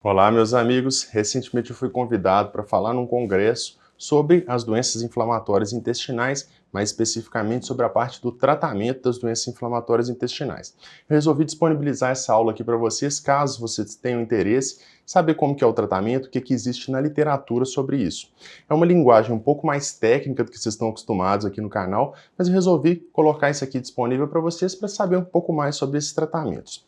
Olá, meus amigos. Recentemente eu fui convidado para falar num congresso sobre as doenças inflamatórias intestinais, mais especificamente sobre a parte do tratamento das doenças inflamatórias intestinais. Eu resolvi disponibilizar essa aula aqui para vocês, caso vocês tenham interesse, saber como que é o tratamento, o que que existe na literatura sobre isso. É uma linguagem um pouco mais técnica do que vocês estão acostumados aqui no canal, mas eu resolvi colocar isso aqui disponível para vocês para saber um pouco mais sobre esses tratamentos.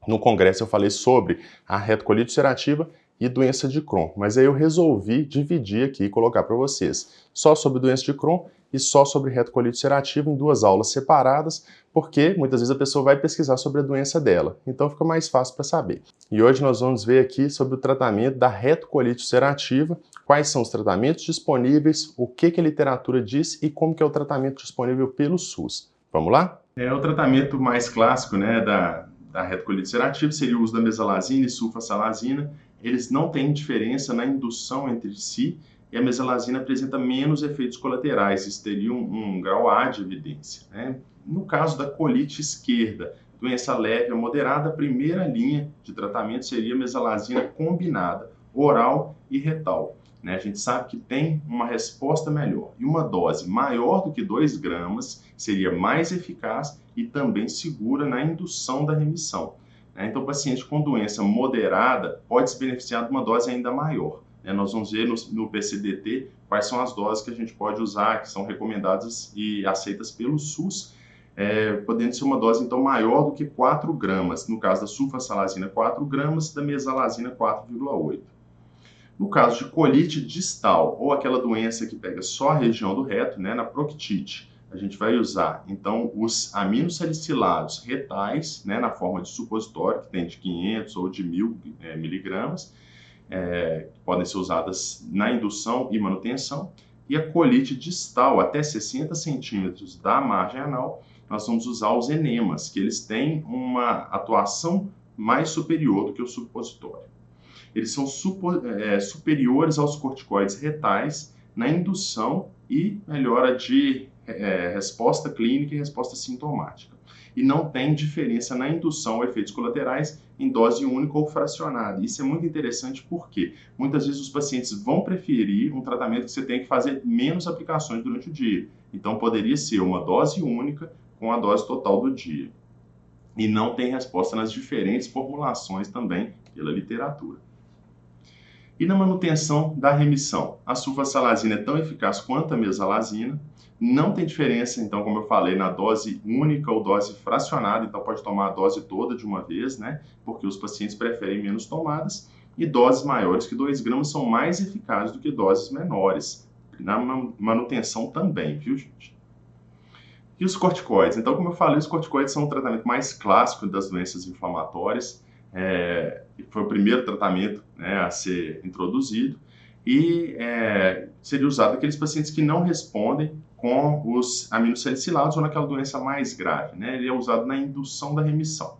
No congresso eu falei sobre a retocolite ulcerativa e doença de Crohn, mas aí eu resolvi dividir aqui e colocar para vocês só sobre doença de Crohn e só sobre retocolite ulcerativa em duas aulas separadas, porque muitas vezes a pessoa vai pesquisar sobre a doença dela, então fica mais fácil para saber. E hoje nós vamos ver aqui sobre o tratamento da retocolite ulcerativa, quais são os tratamentos disponíveis, o que a literatura diz e como que é o tratamento disponível pelo SUS. Vamos lá? O tratamento mais clássico, né, da retocolite ulcerativa seria o uso da mesalazina e sulfasalazina. Eles não têm diferença na indução entre si e a mesalazina apresenta menos efeitos colaterais. Isso teria um grau A de evidência, né? No caso da colite esquerda, doença leve a moderada, a primeira linha de tratamento seria a mesalazina combinada, oral e retal. A gente sabe que tem uma resposta melhor. E uma dose maior do que 2 gramas seria mais eficaz e também segura na indução da remissão. Então, o paciente com doença moderada pode se beneficiar de uma dose ainda maior. Nós vamos ver no PCDT quais são as doses que a gente pode usar, que são recomendadas e aceitas pelo SUS, podendo ser uma dose então maior do que 4 gramas. No caso da sulfasalazina, 4 gramas, da mesalazina, 4,8. No caso de colite distal, ou aquela doença que pega só a região do reto, na proctite, a gente vai usar, então, os aminosalicilados retais, na forma de supositório, que tem de 500 ou de 1.000 miligramas, que podem ser usadas na indução e manutenção, e a colite distal, até 60 centímetros da margem anal, nós vamos usar os enemas, que eles têm uma atuação mais superior do que o supositório. Eles são superiores aos corticoides retais na indução e melhora de resposta clínica e resposta sintomática. E não tem diferença na indução ou efeitos colaterais em dose única ou fracionada. Isso é muito interessante porque muitas vezes os pacientes vão preferir um tratamento que você tem que fazer menos aplicações durante o dia. Então poderia ser uma dose única com a dose total do dia. E não tem resposta nas diferentes formulações também pela literatura. E na manutenção da remissão, a sulfasalazina é tão eficaz quanto a mesalazina, não tem diferença, então, como eu falei, na dose única ou dose fracionada, então pode tomar a dose toda de uma vez, porque os pacientes preferem menos tomadas, e doses maiores que 2 gramas são mais eficazes do que doses menores, na manutenção também, viu, gente? E os corticoides? Então, como eu falei, os corticoides são o tratamento mais clássico das doenças inflamatórias, foi o primeiro tratamento a ser introduzido e seria usado naqueles pacientes que não respondem com os aminosalicilados ou naquela doença mais grave. Ele é usado na indução da remissão.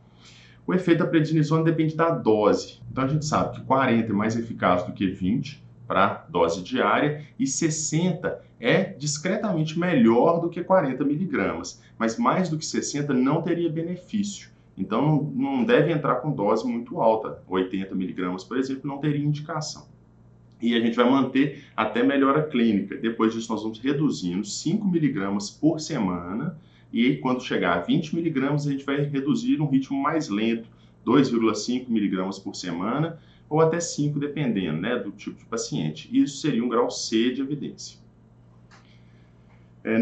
O efeito da prednisona depende da dose. Então, a gente sabe que 40 é mais eficaz do que 20 para dose diária e 60 é discretamente melhor do que 40 miligramas, mas mais do que 60 não teria benefício. Então, não deve entrar com dose muito alta. 80 miligramas, por exemplo, não teria indicação. E a gente vai manter até melhora clínica. Depois disso, nós vamos reduzindo 5 miligramas por semana. E quando chegar a 20 miligramas, a gente vai reduzir um ritmo mais lento, 2,5 miligramas por semana, ou até 5, dependendo do tipo de paciente. Isso seria um grau C de evidência.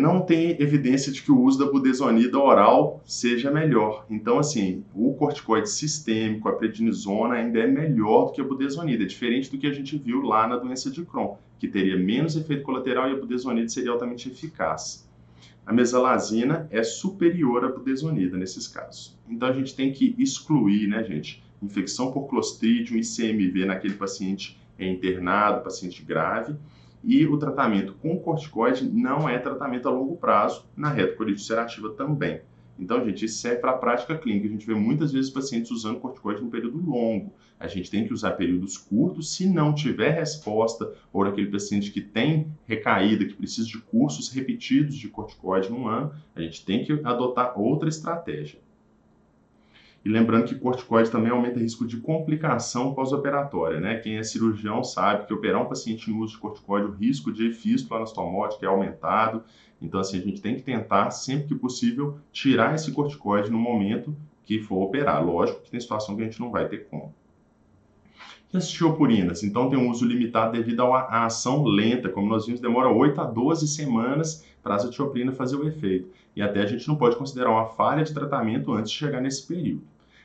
Não tem evidência de que o uso da budesonida oral seja melhor. Então, assim, o corticoide sistêmico, a prednisona, ainda é melhor do que a budesonida. É diferente do que a gente viu lá na doença de Crohn, que teria menos efeito colateral e a budesonida seria altamente eficaz. A mesalazina é superior à budesonida nesses casos. Então, a gente tem que excluir, infecção por Clostridium e CMV naquele paciente internado, paciente grave. E o tratamento com corticoide não é tratamento a longo prazo na retocolite ulcerativa também. Então, gente, isso serve para a prática clínica. A gente vê muitas vezes pacientes usando corticoide em período longo. A gente tem que usar períodos curtos. Se não tiver resposta, ou aquele paciente que tem recaída, que precisa de cursos repetidos de corticoide no ano, a gente tem que adotar outra estratégia. E lembrando que corticoide também aumenta o risco de complicação pós-operatória, né? Quem é cirurgião sabe que operar um paciente em uso de corticoide, o risco de fístula anastomótica é aumentado. Então, assim, a gente tem que tentar, sempre que possível, tirar esse corticoide no momento que for operar. Lógico que tem situação que a gente não vai ter como. E as tiopurinas? Então, tem um uso limitado devido à ação lenta. Como nós vimos, demora 8 a 12 semanas para a azathioprina fazer o efeito. E até a gente não pode considerar uma falha de tratamento antes de chegar nesse período.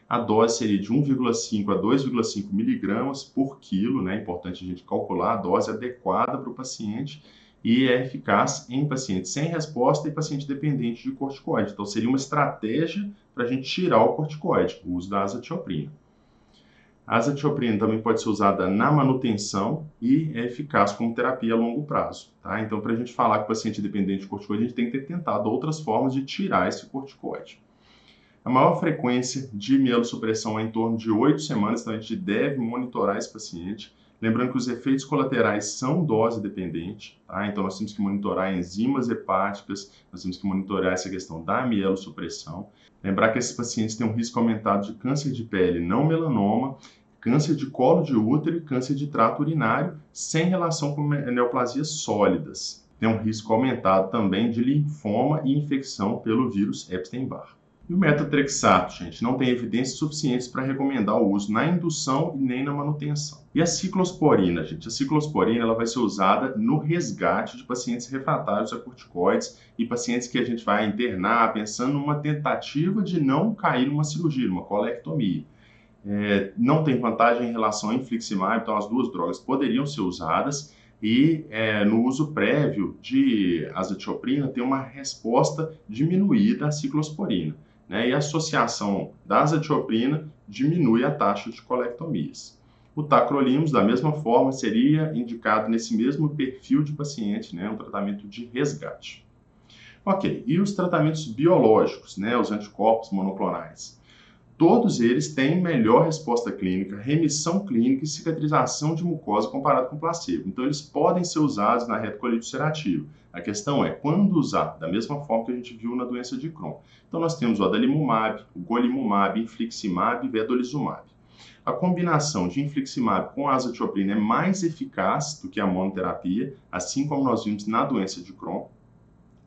A dose seria de 1,5 a 2,5 miligramas por quilo, né? É importante a gente calcular a dose adequada para o paciente e é eficaz em paciente sem resposta e paciente dependente de corticoide. Então, seria uma estratégia para a gente tirar o corticoide, o uso da azathioprina. A azathioprina também pode ser usada na manutenção e é eficaz como terapia a longo prazo. Tá? Então, para a gente falar que o paciente dependente de corticoide, a gente tem que ter tentado outras formas de tirar esse corticoide. A maior frequência de mielossupressão é em torno de 8 semanas, então a gente deve monitorar esse paciente. Lembrando que os efeitos colaterais são dose dependentes, tá? Então nós temos que monitorar enzimas hepáticas, nós temos que monitorar essa questão da mielossupressão. Lembrar que esses pacientes têm um risco aumentado de câncer de pele não melanoma, câncer de colo de útero e câncer de trato urinário, sem relação com neoplasias sólidas. Tem um risco aumentado também de linfoma e infecção pelo vírus Epstein-Barr. E o metotrexato, gente, não tem evidências suficientes para recomendar o uso na indução e nem na manutenção. E a ciclosporina, gente? A ciclosporina ela vai ser usada no resgate de pacientes refratários a corticoides e pacientes que a gente vai internar pensando numa tentativa de não cair numa cirurgia, numa colectomia. Não tem vantagem em relação ao infliximab, então as duas drogas poderiam ser usadas e no uso prévio de azathioprina tem uma resposta diminuída à ciclosporina. Né, e a associação da azathioprina diminui a taxa de colectomias. O tacrolimus, da mesma forma, seria indicado nesse mesmo perfil de paciente, né, um tratamento de resgate. Ok, e os tratamentos biológicos, né, os anticorpos monoclonais? Todos eles têm melhor resposta clínica, remissão clínica e cicatrização de mucosa comparado com placebo. Então, eles podem ser usados na retocolite ulcerativa. A questão é quando usar, da mesma forma que a gente viu na doença de Crohn. Então, nós temos o adalimumab, o golimumab, infliximab e vedolizumab. A combinação de infliximab com azathioprina é mais eficaz do que a monoterapia, assim como nós vimos na doença de Crohn.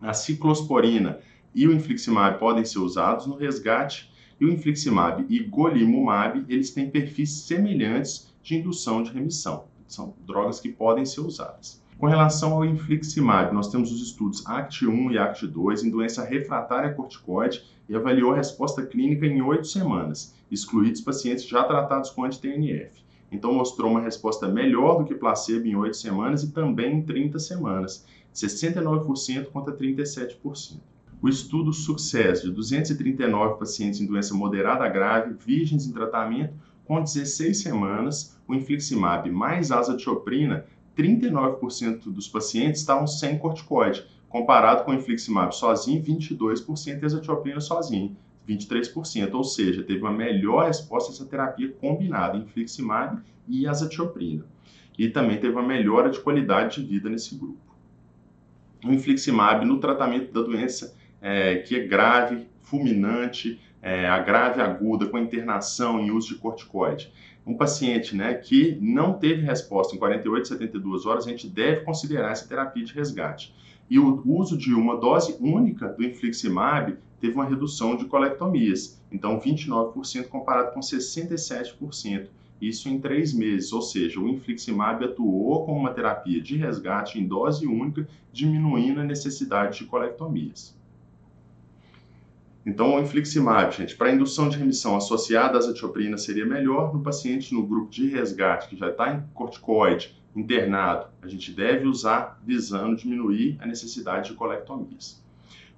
A ciclosporina e o infliximab podem ser usados no resgate. E o infliximab e golimumab, eles têm perfis semelhantes de indução de remissão. São drogas que podem ser usadas. Com relação ao infliximab, nós temos os estudos ACT-1 e ACT-2 em doença refratária a corticoide e avaliou a resposta clínica em 8 semanas, excluídos pacientes já tratados com anti-TNF. Então, mostrou uma resposta melhor do que placebo em 8 semanas e também em 30 semanas, 69% contra 37%. O estudo Success, de 239 pacientes em doença moderada a grave, virgens em tratamento, com 16 semanas, o infliximab mais azathioprina, 39% dos pacientes estavam sem corticoide, comparado com o infliximab sozinho, 22%, e a azathioprina sozinho, 23%. Ou seja, teve uma melhor resposta a essa terapia combinada, infliximab e azathioprina. E também teve uma melhora de qualidade de vida nesse grupo. O infliximab no tratamento da doença que é grave, fulminante, a grave aguda, com internação em uso de corticoide. Um paciente, né, que não teve resposta em 48 a 72 horas, a gente deve considerar essa terapia de resgate. E o uso de uma dose única do infliximab teve uma redução de colectomias, então 29% comparado com 67%. Isso em 3 meses, ou seja, o infliximab atuou como uma terapia de resgate em dose única, diminuindo a necessidade de colectomias. Então, o infliximab, gente, para indução de remissão associada à azathioprina seria melhor no paciente no grupo de resgate, que já está em corticoide, internado. A gente deve usar visando diminuir a necessidade de colectomias.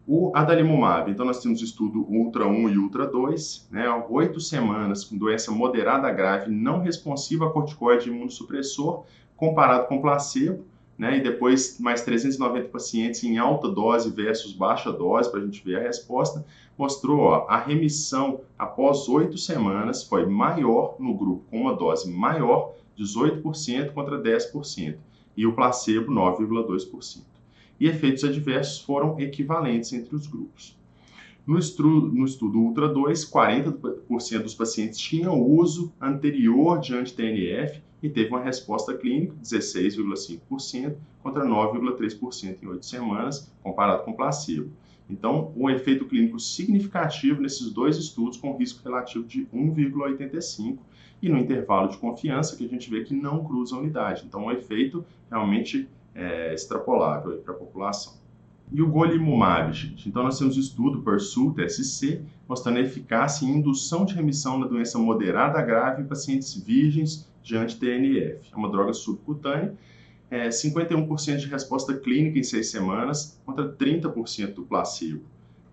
O adalimumab, então nós temos o estudo Ultra 1 e Ultra 2, né, 8 semanas com doença moderada grave não responsiva a corticoide imunossupressor, comparado com placebo, né, e depois mais 390 pacientes em alta dose versus baixa dose, para a gente ver a resposta, mostrou a remissão após 8 semanas foi maior no grupo com uma dose maior, 18% contra 10%, e o placebo 9,2%. E efeitos adversos foram equivalentes entre os grupos. No estudo Ultra 2, 40% dos pacientes tinham uso anterior de anti-TNF e teve uma resposta clínica, 16,5%, contra 9,3% em 8 semanas, comparado com placebo. Então, um efeito clínico significativo nesses dois estudos, com risco relativo de 1,85, e no intervalo de confiança, que a gente vê que não cruza a unidade. Então, um efeito realmente extrapolável para a população. E o golimumab, gente? Então, nós temos o estudo PURSUIT-SC, mostrando a eficácia em indução de remissão na doença moderada a grave em pacientes virgens de anti-TNF. É uma droga subcutânea, 51% de resposta clínica em 6 semanas, contra 30% do placebo.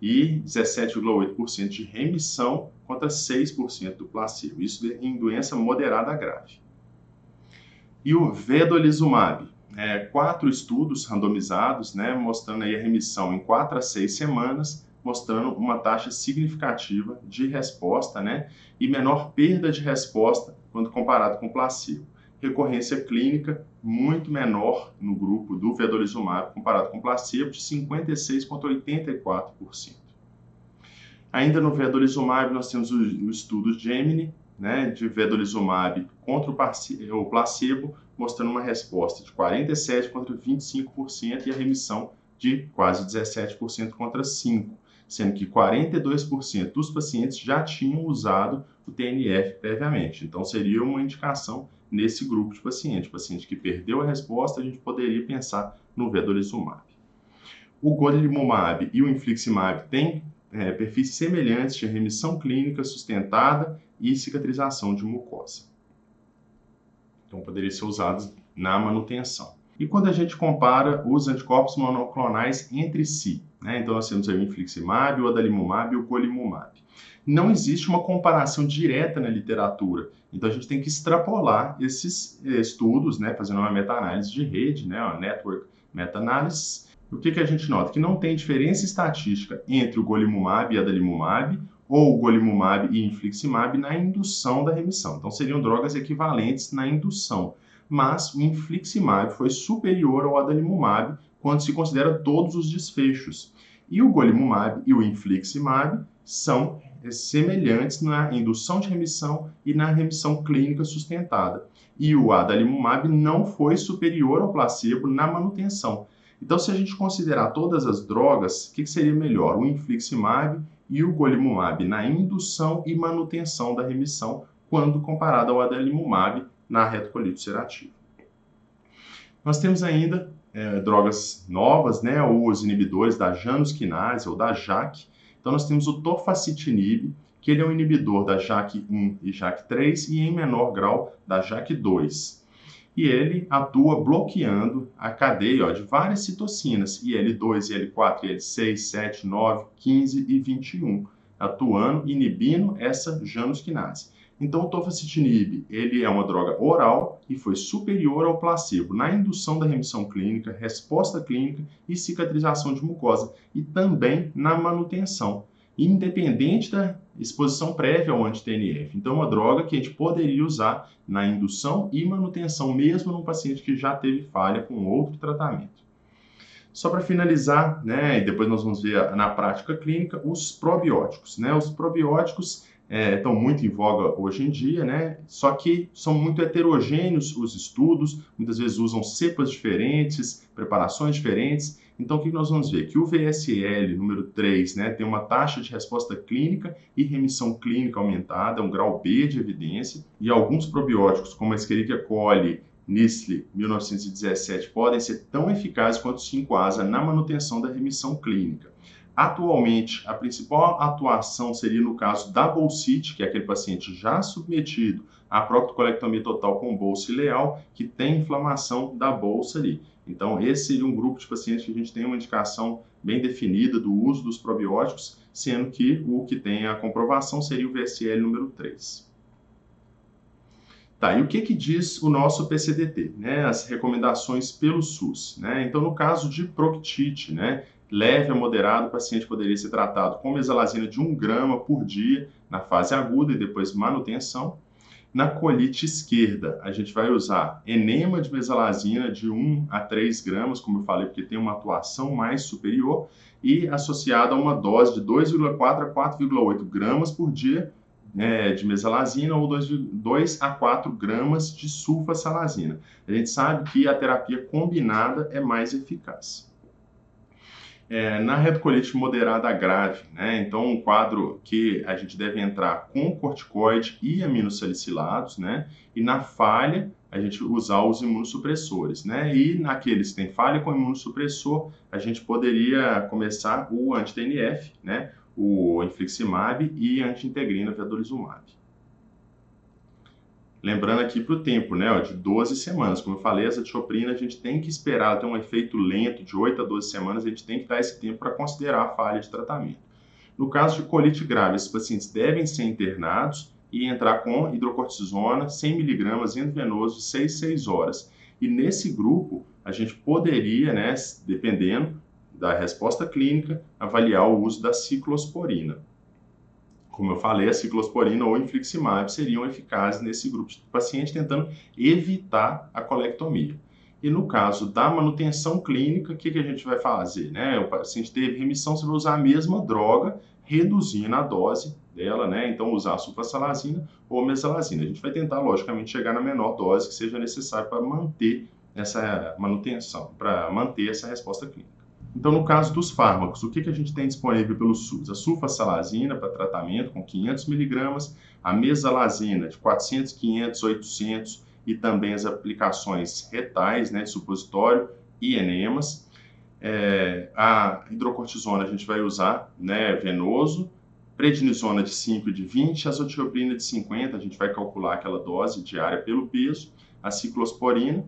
E 17,8% de remissão contra 6% do placebo. Isso em doença moderada a grave. E o vedolizumab? 4 estudos randomizados, mostrando aí a remissão em 4 a 6 semanas, mostrando uma taxa significativa de resposta, e menor perda de resposta quando comparado com placebo. Recorrência clínica muito menor no grupo do vedolizumab comparado com placebo, de 56% contra 84%. Ainda no vedolizumab, nós temos o estudo Gemini, de vedolizumab contra o placebo, mostrando uma resposta de 47% contra 25% e a remissão de quase 17% contra 5%, sendo que 42% dos pacientes já tinham usado o TNF previamente. Então, seria uma indicação nesse grupo de paciente que perdeu a resposta, a gente poderia pensar no vedolizumab. O golimumab e o infliximab têm perfis semelhantes de remissão clínica sustentada e cicatrização de mucosa. Então, poderia ser usado na manutenção. E quando a gente compara os anticorpos monoclonais entre si, então nós temos aí o infliximab, o adalimumab e o golimumab. Não existe uma comparação direta na literatura, então a gente tem que extrapolar esses estudos, fazendo uma meta-análise de rede, uma network meta-análise. O que a gente nota? Que não tem diferença estatística entre o golimumab e adalimumab, ou o golimumab e infliximab na indução da remissão. Então, seriam drogas equivalentes na indução. Mas o infliximab foi superior ao adalimumab quando se considera todos os desfechos. E o golimumab e o infliximab são semelhantes na indução de remissão e na remissão clínica sustentada. E o adalimumab não foi superior ao placebo na manutenção. Então, se a gente considerar todas as drogas, o que seria melhor? O infliximab e o golimumab na indução e manutenção da remissão, quando comparado ao adalimumab na retocolite ulcerativa. Nós temos ainda drogas novas, os inibidores da Janus quinase ou da JAK. Então, nós temos o tofacitinib, que ele é um inibidor da JAK1 e JAK3 e, em menor grau, da JAK2. E ele atua bloqueando a cadeia de várias citocinas, IL-2, IL-4, IL-6, 7, 9, 15 e 21, atuando, inibindo essa Janus quinase. Então, o tofacitinib, ele é uma droga oral e foi superior ao placebo na indução da remissão clínica, resposta clínica e cicatrização de mucosa, e também na manutenção, independente da exposição prévia ao anti-TNF. Então, é uma droga que a gente poderia usar na indução e manutenção, mesmo num paciente que já teve falha com outro tratamento. Só para finalizar, e depois nós vamos ver na prática clínica, os probióticos. Os probióticos estão muito em voga hoje em dia, só que são muito heterogêneos os estudos, muitas vezes usam cepas diferentes, preparações diferentes. Então, o que nós vamos ver? Que o VSL número 3 tem uma taxa de resposta clínica e remissão clínica aumentada, um grau B de evidência, e alguns probióticos, como a Escherichia coli, Nestlé 1917, podem ser tão eficazes quanto o 5-ASA na manutenção da remissão clínica. Atualmente, a principal atuação seria no caso da bolsite, que é aquele paciente já submetido à proctocolectomia total com bolsa ileal, que tem inflamação da bolsa ali. Então, esse seria um grupo de pacientes que a gente tem uma indicação bem definida do uso dos probióticos, sendo que o que tem a comprovação seria o VSL número 3. Tá, e o que diz o nosso PCDT, as recomendações pelo SUS, Então, no caso de proctite, leve a moderado, o paciente poderia ser tratado com mesalazina de 1 grama por dia na fase aguda e depois manutenção. Na colite esquerda, a gente vai usar enema de mesalazina de 1 a 3 gramas, como eu falei, porque tem uma atuação mais superior, e associado a uma dose de 2,4 a 4,8 gramas por dia de mesalazina ou 2 a 4 gramas de sulfasalazina. A gente sabe que a terapia combinada é mais eficaz. Na retocolite moderada grave, né? Então, um quadro que a gente deve entrar com corticoide e aminosalicilados, né? E na falha, a gente usar os imunossupressores, né? E naqueles que têm falha com imunossupressor, a gente poderia começar o anti-TNF, né? O infliximab e a anti-integrina vedolizumab. Lembrando aqui para o tempo, né, de 12 semanas. Como eu falei, essa tioprina a gente tem que esperar ter um efeito lento de 8 a 12 semanas, a gente tem que dar esse tempo para considerar a falha de tratamento. No caso de colite grave, esses pacientes devem ser internados e entrar com hidrocortisona 100 mg endovenoso de 6 horas. E nesse grupo, a gente poderia, né, dependendo da resposta clínica, avaliar o uso da ciclosporina. Como eu falei, a ciclosporina ou infliximab seriam eficazes nesse grupo de paciente, tentando evitar a colectomia. E no caso da manutenção clínica, o que a gente vai fazer? Né? O paciente teve remissão, você vai usar a mesma droga, reduzindo a dose dela, né? Então usar a sulfasalazina ou mesalazina. A gente vai tentar, logicamente, chegar na menor dose que seja necessária para manter essa manutenção, para manter essa resposta clínica. Então, no caso dos fármacos, o que a gente tem disponível pelo SUS? A sulfasalazina para tratamento com 500 mg, a mesalazina de 400, 500, 800 e também as aplicações retais, né, supositório e enemas. A hidrocortisona a gente vai usar, né, venoso, prednisona de 5 e de 20, azotioprina de 50, a gente vai calcular aquela dose diária pelo peso, a ciclosporina,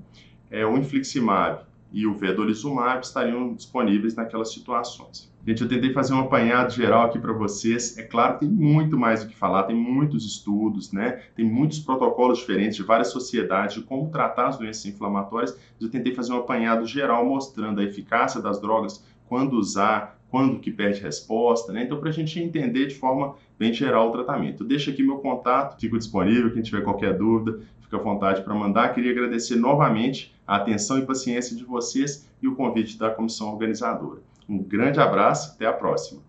o infliximab e o vedolizumab estariam disponíveis naquelas situações. Gente, eu tentei fazer um apanhado geral aqui para vocês. É claro que tem muito mais o que falar, tem muitos estudos, né? Tem muitos protocolos diferentes de várias sociedades de como tratar as doenças inflamatórias. Eu tentei fazer um apanhado geral mostrando a eficácia das drogas, quando usar, quando que perde resposta, né? Então, para a gente entender de forma bem geral o tratamento. Eu deixo aqui meu contato, fico disponível, quem tiver qualquer dúvida, fica à vontade para mandar. Queria agradecer novamente a atenção e paciência de vocês e o convite da comissão organizadora. Um grande abraço, até a próxima.